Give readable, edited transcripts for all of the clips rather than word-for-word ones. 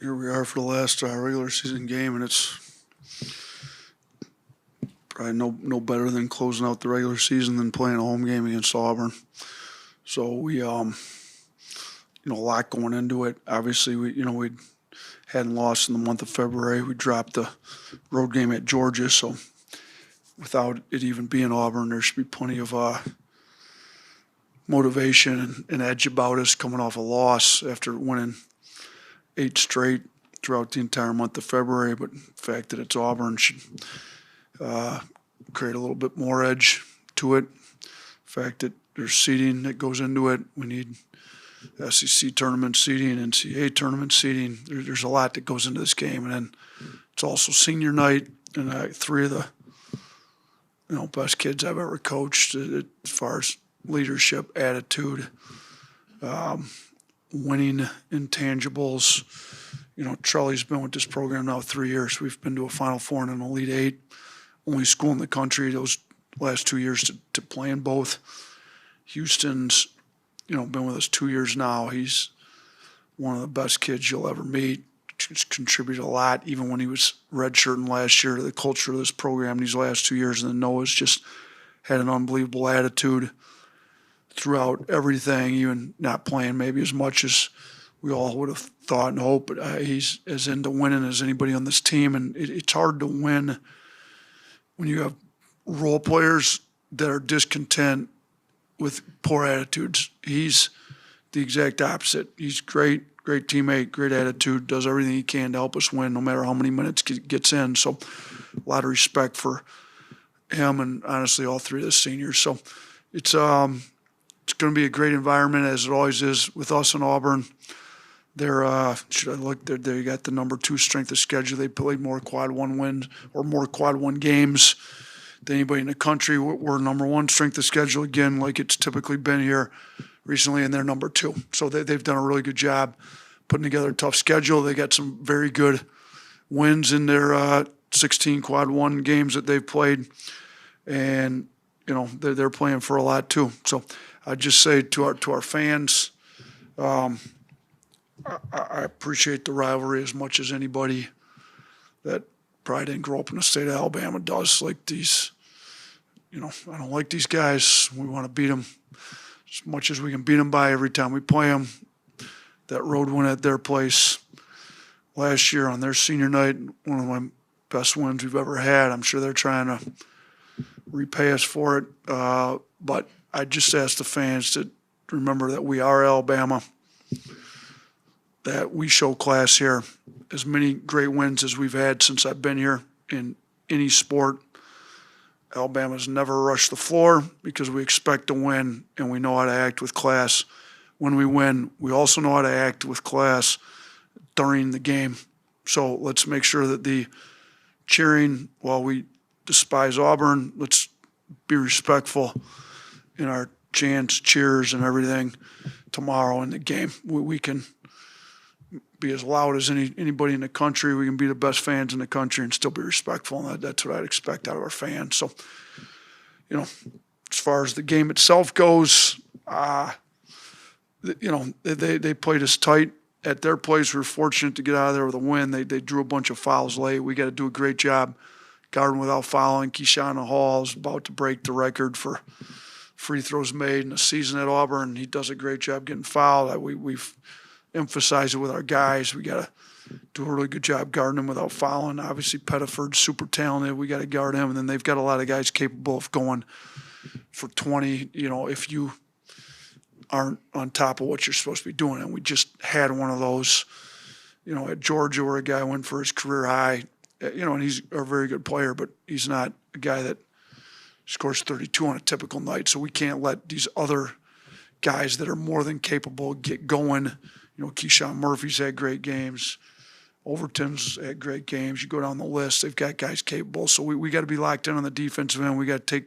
Here we are for the last regular season game, and it's probably no better than closing out the regular season than playing a home game against Auburn. So we a lot going into it. Obviously, we hadn't lost in the month of February. We dropped the road game at Georgia, so without it even being Auburn, there should be plenty of motivation and edge about us coming off a loss after winning 8 straight throughout the entire month of February. But the fact that it's Auburn should create a little bit more edge to it. The fact that there's seeding that goes into it. We need SEC tournament seeding, NCAA tournament seeding. There's a lot that goes into this game. And then it's also senior night, and 3 of the best kids I've ever coached as far as leadership, attitude, winning intangibles. Trelly's been with this program now 3 years. We've been to a Final Four and an Elite Eight. Only school in the country those last 2 years to play in both. Houston's, been with us 2 years now. He's one of the best kids you'll ever meet. He's contributed a lot, even when he was redshirting last year, to the culture of this program these last 2 years. And then Noah's just had an unbelievable attitude throughout everything, even not playing maybe as much as we all would have thought and hoped. But he's as into winning as anybody on this team. And it's hard to win when you have role players that are discontent with poor attitudes. He's the exact opposite. He's great teammate, great attitude, does everything he can to help us win no matter how many minutes gets in. So a lot of respect for him and honestly all 3 of the seniors. So it's going to be a great environment, as it always is with us in Auburn. They're should I look there? They got the number 2 strength of schedule. They played more quad 1 wins or more quad 1 games than anybody in the country. We're number 1 strength of schedule again, like it's typically been here recently, and they're number 2. So they've done a really good job putting together a tough schedule. They got some very good wins in their 16 quad 1 games that they've played, and they're playing for a lot too. So I just say to our fans, I appreciate the rivalry as much as anybody that probably didn't grow up in the state of Alabama does. Like these, I don't like these guys. We want to beat them as much as we can beat them by every time we play them. That road win at their place last year on their senior night, one of my best wins we've ever had. I'm sure they're trying to repay us for it. But I just ask the fans to remember that we are Alabama, that we show class here. As many great wins as we've had since I've been here in any sport, Alabama's never rushed the floor because we expect to win, and we know how to act with class when we win. We also know how to act with class during the game. So let's make sure that the cheering, while we despise Auburn, let's be respectful in our chants, cheers, and everything tomorrow in the game. We can be as loud as anybody in the country. We can be the best fans in the country and still be respectful, and that's what I'd expect out of our fans. So, as far as the game itself goes, they played us tight at their place. We were fortunate to get out of there with a win. They drew a bunch of fouls late. We got to do a great job guarding without fouling. Keyshawn Hall is about to break the record for free throws made in the season at Auburn. He does a great job getting fouled. We've emphasized it with our guys. We got to do a really good job guarding him without fouling. Obviously, Pettiford's super talented. We got to guard him. And then they've got a lot of guys capable of going for 20, if you aren't on top of what you're supposed to be doing. And we just had one of those, at Georgia, where a guy went for his career high, and he's a very good player, but he's not a guy that scores 32 on a typical night. So we can't let these other guys that are more than capable get going. Keyshawn Murphy's had great games. Overton's had great games. You go down the list, they've got guys capable. So we got to be locked in on the defensive end. We got to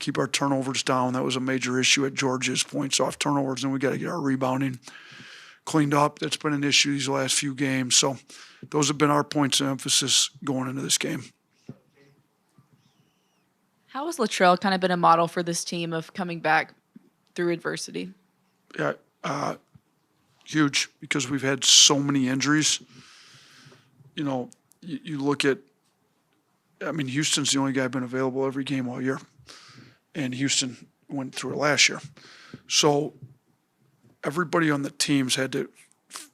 keep our turnovers down. That was a major issue at Georgia's, points off turnovers, and we got to get our rebounding cleaned up. That's been an issue these last few games. So those have been our points of emphasis going into this game. How has Latrell kind of been a model for this team of coming back through adversity? Yeah, huge, because we've had so many injuries you look at, I mean, Houston's the only guy been available every game all year. And Houston went through it last year. So everybody on the teams had to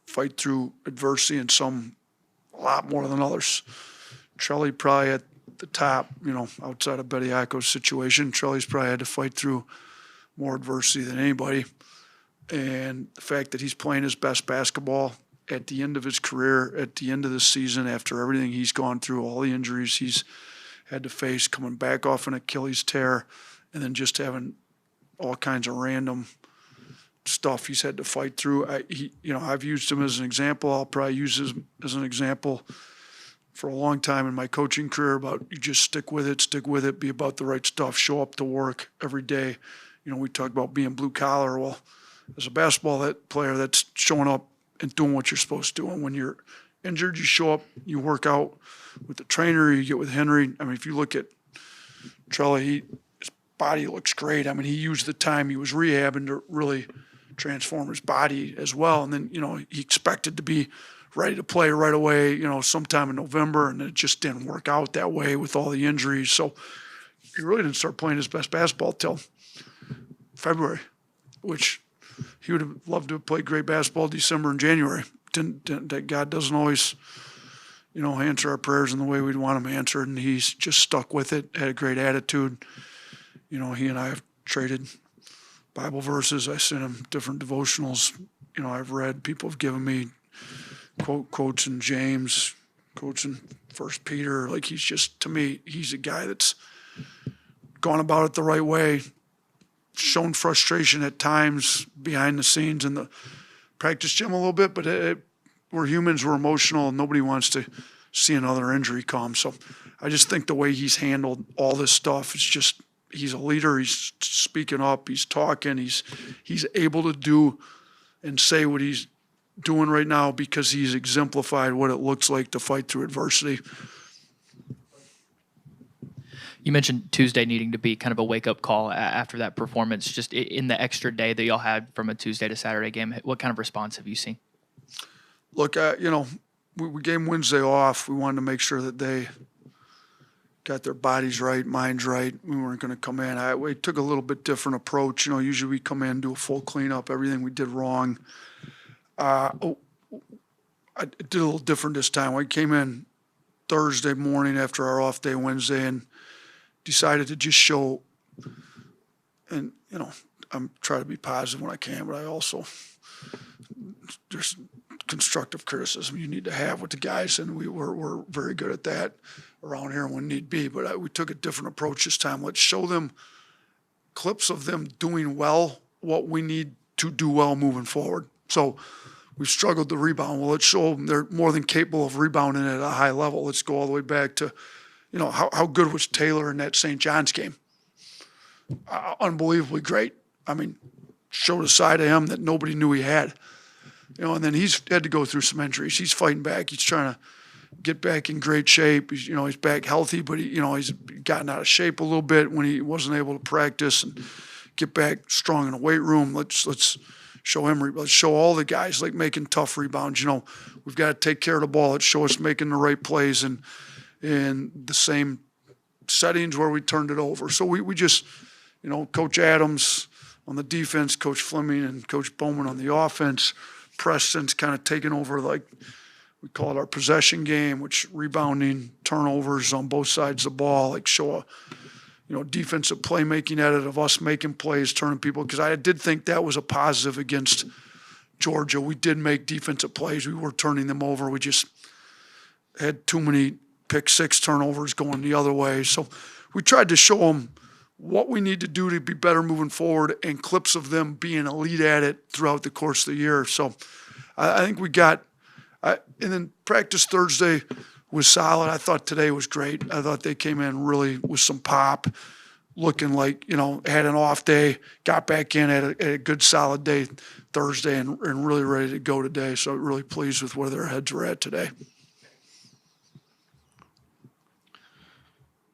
fight through adversity, and some a lot more than others. Trelly probably at the top, outside of Bediako's situation. Trelly's probably had to fight through more adversity than anybody. And the fact that he's playing his best basketball at the end of his career, at the end of the season, after everything he's gone through, all the injuries he's had to face, coming back off an Achilles tear, and then just having all kinds of random stuff he's had to fight through. I've used him as an example. I'll probably use him as an example for a long time in my coaching career about you just stick with it, be about the right stuff, show up to work every day. We talk about being blue collar. Well, as a basketball player, that's showing up and doing what you're supposed to do. And when you're injured, you show up, you work out with the trainer, you get with Henry. I mean, if you look at Trelly, his body looks great. I mean, he used the time he was rehabbing to really transform his body as well. And then, he expected to be ready to play right away, sometime in November, and it just didn't work out that way with all the injuries. So he really didn't start playing his best basketball till February, which he would have loved to have played great basketball December and January. That God doesn't always, answer our prayers in the way we'd want him answered, and he's just stuck with it, had a great attitude. He and I have traded Bible verses. I sent him different devotionals, I've read. People have given me quotes in James, quotes in 1 Peter. Like, he's just, to me, he's a guy that's gone about it the right way, shown frustration at times behind the scenes in the practice gym a little bit, but we're humans, we're emotional, and nobody wants to see another injury come. So I just think the way he's handled all this stuff is just, he's a leader, he's speaking up, he's talking, he's able to do and say what he's doing right now because he's exemplified what it looks like to fight through adversity. You mentioned Tuesday needing to be kind of a wake-up call after that performance. Just in the extra day that y'all had from a Tuesday to Saturday game, what kind of response have you seen? Look, we gave them Wednesday off. We wanted to make sure that they got their bodies right, minds right. We weren't going to come in. We took a little bit different approach. Usually we come in, do a full cleanup, everything we did wrong. I did a little different this time. I came in Thursday morning after our off day Wednesday and decided to just show, and I'm trying to be positive when I can, but I also, there's constructive criticism you need to have with the guys, and we're very good at that around here when need be. But we took a different approach this time. Let's show them clips of them doing well, what we need to do well moving forward. So we've struggled to rebound. Well, let's show them they're more than capable of rebounding at a high level. Let's go all the way back to, how good was Taylor in that St. John's game? Unbelievably great. I mean, showed a side of him that nobody knew he had. And then he's had to go through some injuries. He's fighting back. He's trying to get back in great shape. He's back healthy, but he's gotten out of shape a little bit when he wasn't able to practice and get back strong in the weight room. Let's show him. Let's show all the guys like making tough rebounds. We've got to take care of the ball. Let's show us making the right plays and in the same settings where we turned it over. So we just, Coach Adams on the defense, Coach Fleming and Coach Bowman on the offense. Preston's kind of taken over, like we call it our possession game, which rebounding, turnovers on both sides of the ball, like show a, defensive playmaking edit of us making plays, turning people. Because I did think that was a positive against Georgia. We did make defensive plays. We were turning them over. We just had too many pick six turnovers going the other way. So we tried to show them what we need to do to be better moving forward and clips of them being elite at it throughout the course of the year. So I think we got and then practice Thursday was solid. I thought today was great. I thought they came in really with some pop, looking like, had an off day, got back in, had a good solid day Thursday and really ready to go today. So really pleased with where their heads were at today.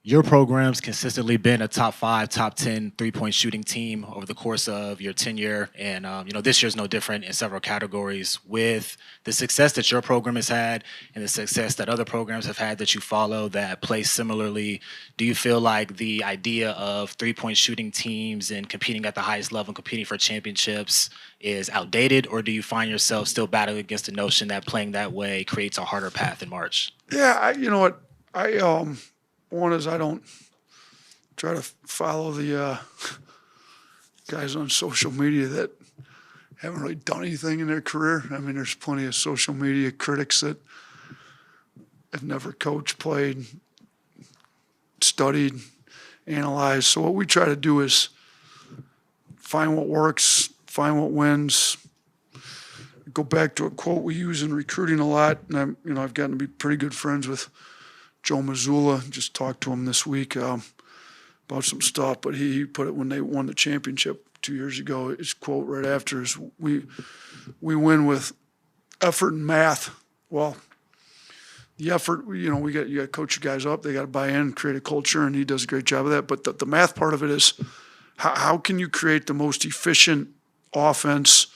your program's consistently been a top 5, top 10 3-point shooting team over the course of your tenure. And, this year's no different in several categories. With the success that your program has had and the success that other programs have had that you follow that play similarly, do you feel like the idea of 3-point shooting teams and competing at the highest level and competing for championships is outdated? Or do you find yourself still battling against the notion that playing that way creates a harder path in March? Yeah, you know what? One is I don't try to follow the guys on social media that haven't really done anything in their career. I mean, there's plenty of social media critics that have never coached, played, studied, analyzed. So what we try to do is find what works, find what wins. Go back to a quote we use in recruiting a lot, and I've gotten to be pretty good friends with Joe Mazzulla. Just talked to him this week about some stuff, but he put it when they won the championship 2 years ago. His quote right after is, "We win with effort and math." Well, the effort, you got to coach your guys up. They got to buy in, create a culture, and he does a great job of that. But the math part of it is, how can you create the most efficient offense,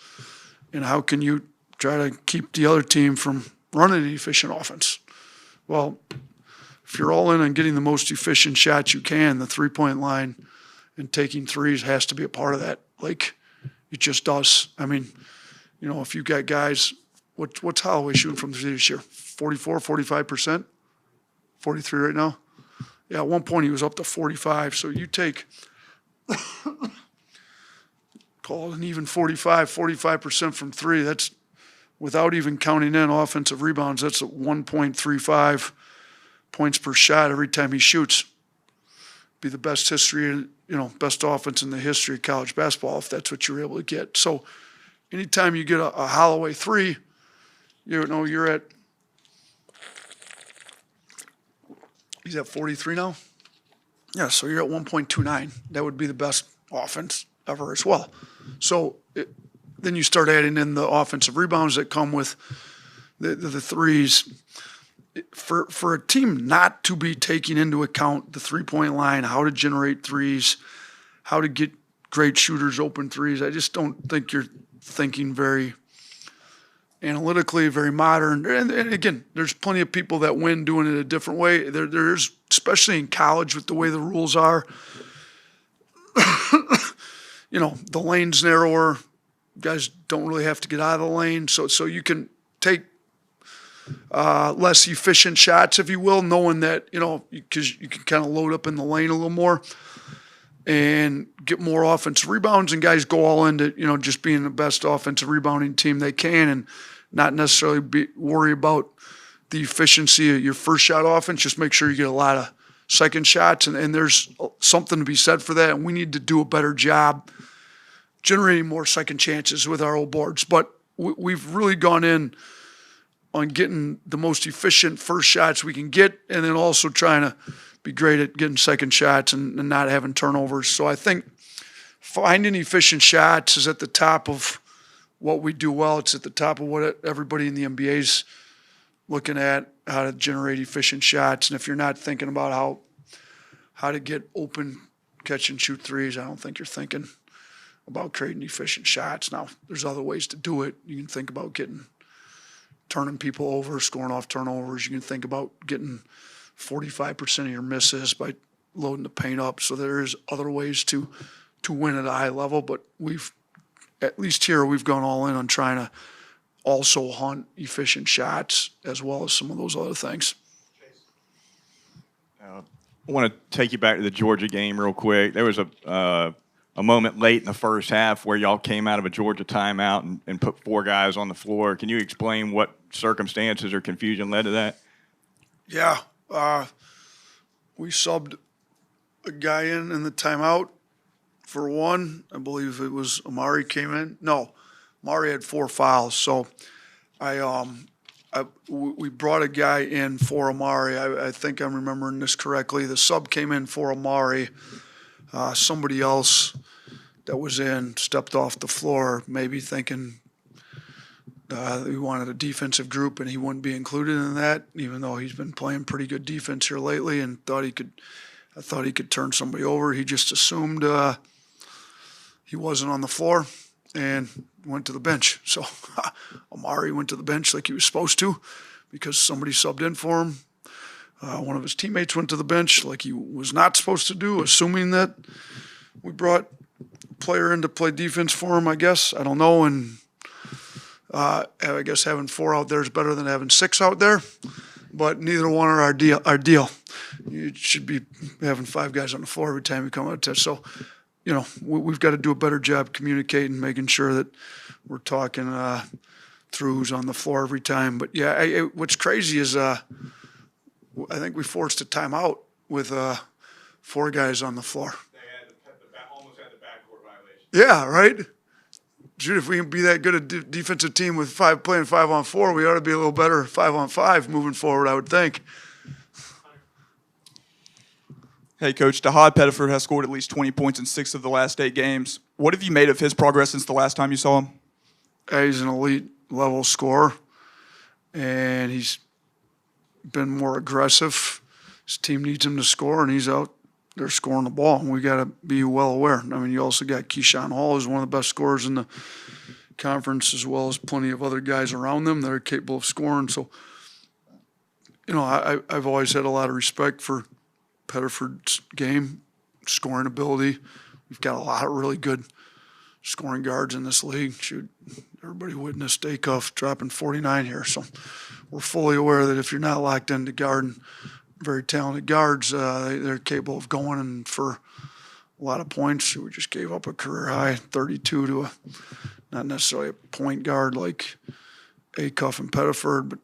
and how can you try to keep the other team from running an efficient offense? Well, if you're all in on getting the most efficient shots you can, the three-point line and taking threes has to be a part of that. Like, it just does. I mean, if you've got guys, what's Holloway shooting from three this year? 44, 45%? 43 right now? Yeah, at one point he was up to 45. So you take, call it an even 45% from three. That's without even counting in offensive rebounds. That's at 1.35 points per shot every time he shoots. Be the best best offense in the history of college basketball if that's what you're able to get. So anytime you get a Holloway three, you're at, he's at 43 now? Yeah, so you're at 1.29. That would be the best offense ever as well. So then you start adding in the offensive rebounds that come with the threes. For a team not to be taking into account the three-point line, how to generate threes, how to get great shooters open threes, I just don't think you're thinking very analytically, very modern. And again, there's plenty of people that win doing it a different way. There's, especially in college with the way the rules are, the lane's narrower. Guys don't really have to get out of the lane. So you can take less efficient shots, if you will, knowing that, because you can kind of load up in the lane a little more and get more offensive rebounds, and guys go all into, just being the best offensive rebounding team they can and not necessarily worry about the efficiency of your first shot offense. Just make sure you get a lot of second shots, and there's something to be said for that, and we need to do a better job generating more second chances with our old boards. But we've really gone in on getting the most efficient first shots we can get, and then also trying to be great at getting second shots and not having turnovers. So I think finding efficient shots is at the top of what we do well. It's at the top of what everybody in the NBA is looking at, how to generate efficient shots. And if you're not thinking about how to get open catch and shoot threes, I don't think you're thinking about creating efficient shots. Now, there's other ways to do it. You can think about turning people over, scoring off turnovers. You can think about getting 45% of your misses by loading the paint up. So there is other ways to win at a high level, but at least here, we've gone all in on trying to also hunt efficient shots as well as some of those other things. I want to take you back to the Georgia game real quick. There was a moment late in the first half where y'all came out of a Georgia timeout and put 4 guys on the floor. Can you explain what circumstances or confusion led to that? Yeah. We subbed a guy in the timeout for one. I believe it was Amari came in. No, Amari had 4 fouls. So we brought a guy in for Amari. I think I'm remembering this correctly. The sub came in for Amari. Somebody else that was in stepped off the floor, maybe thinking we wanted a defensive group and he wouldn't be included in that, even though he's been playing pretty good defense here lately, and thought he could I thought he could turn somebody over. He just assumed he wasn't on the floor and went to the bench. So Amari went to the bench like he was supposed to because somebody subbed in for him. One of his teammates went to the bench like he was not supposed to do, assuming that we brought a player in to play defense for him, I guess. I don't know. And I guess having 4 out there is better than having 6 out there. But neither one are our deal. You should be having 5 guys on the floor every time you come out there. So, we've got to do a better job communicating, making sure that we're talking through who's on the floor every time. But, yeah, what's crazy is I think we forced a timeout with 4 guys on the floor. They almost had the backcourt violation. Yeah, right? Dude, if we can be that good a defensive team with playing 5-on-4, we ought to be a little better 5-on-5 moving forward, I would think. Hey, Coach, Dahad Pettiford has scored at least 20 points in 6 of the last 8 games. What have you made of his progress since the last time you saw him? He's an elite level scorer, and he's been more aggressive. His team needs him to score, and he's out there scoring the ball, and we got to be well aware. I mean, you also got Keyshawn Hall, who's one of the best scorers in the conference, as well as plenty of other guys around them that are capable of scoring. So, I've always had a lot of respect for Pettiford's game, scoring ability. We've got a lot of really good scoring guards in this league. Shoot, everybody witnessed Acuff dropping 49 here. So we're fully aware that if you're not locked into guarding very talented guards, they're capable of going in for a lot of points. We just gave up a career high 32 to not necessarily a point guard like Acuff and Pettiford, but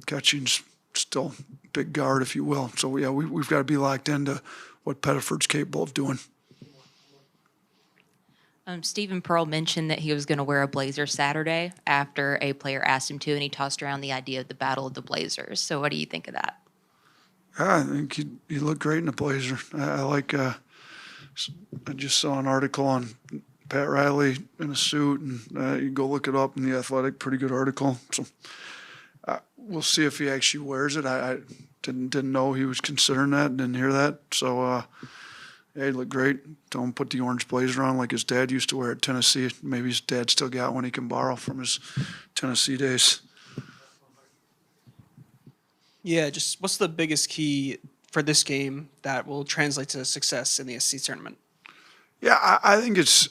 catching's still big guard, if you will. So, yeah, we've got to be locked into what Pettiford's capable of doing. Stephen Pearl mentioned that he was going to wear a blazer Saturday after a player asked him to, and he tossed around the idea of the Battle of the Blazers. So what do you think of that? I think he looked great in a blazer. I like. I just saw an article on Pat Riley in a suit, and you can go look it up in The Athletic. Pretty good article. So we'll see if he actually wears it. I didn't know he was considering that. Didn't hear that. So yeah, he looked great. Tell him put the orange blazer on like his dad used to wear at Tennessee. Maybe his dad still got one he can borrow from his Tennessee days. Yeah, just what's the biggest key for this game that will translate to success in the SEC tournament? Yeah, I think it's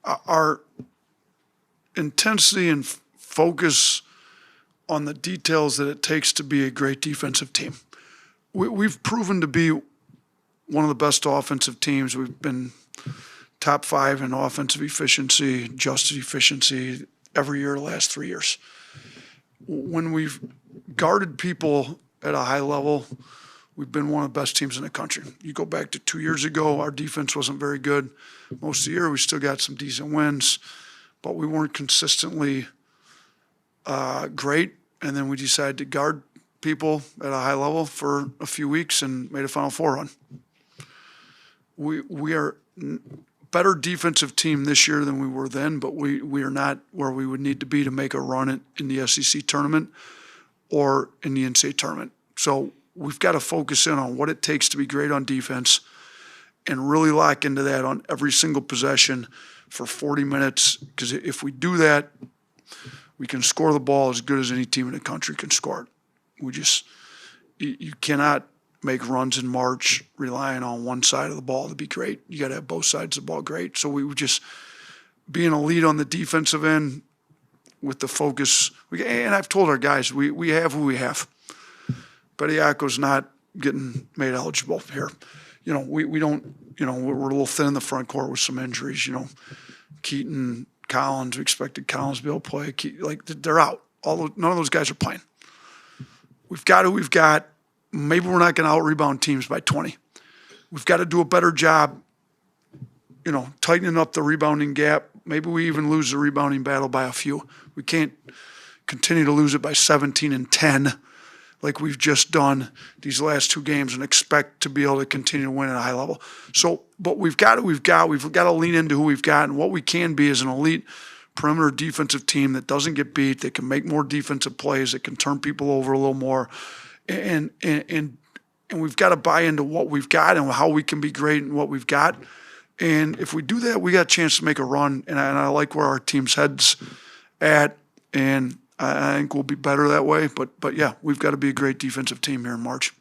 our intensity and focus on the details that it takes to be a great defensive team. We've proven to be one of the best offensive teams. We've been top 5 in offensive efficiency, adjusted efficiency every year the last 3 years. When we've guarded people at a high level, we've been one of the best teams in the country. You go back to 2 years ago, our defense wasn't very good. Most of the year, we still got some decent wins, but we weren't consistently great. And then we decided to guard people at a high level for a few weeks and made a Final Four run. We are better defensive team this year than we were then, but we are not where we would need to be to make a run in the SEC tournament or in the NCAA tournament. So we've got to focus in on what it takes to be great on defense and really lock into that on every single possession for 40 minutes. Because if we do that, we can score the ball as good as any team in the country can score it. You cannot make runs in March relying on one side of the ball to be great. You got to have both sides of the ball great. So we would just be an elite on the defensive end with the focus. And I've told our guys, we have who we have. Bediako's not getting made eligible here. We don't, we're a little thin in the front court with some injuries. Keaton, Collins, we expected Collins to be able to play. They're out. None of those guys are playing. We've got who we've got. Maybe we're not going to out-rebound teams by 20. We've got to do a better job, tightening up the rebounding gap. Maybe we even lose the rebounding battle by a few. We can't continue to lose it by 17 and 10 like we've just done these last 2 games and expect to be able to continue to win at a high level. So, but we've got who we've got. We've got to lean into who we've got, and what we can be is an elite perimeter defensive team that doesn't get beat, that can make more defensive plays, that can turn people over a little more, and and we've got to buy into what we've got and how we can be great in what we've got. And if we do that, we got a chance to make a run. And I like where our team's head's at, and I think we'll be better that way. But yeah, we've got to be a great defensive team here in March.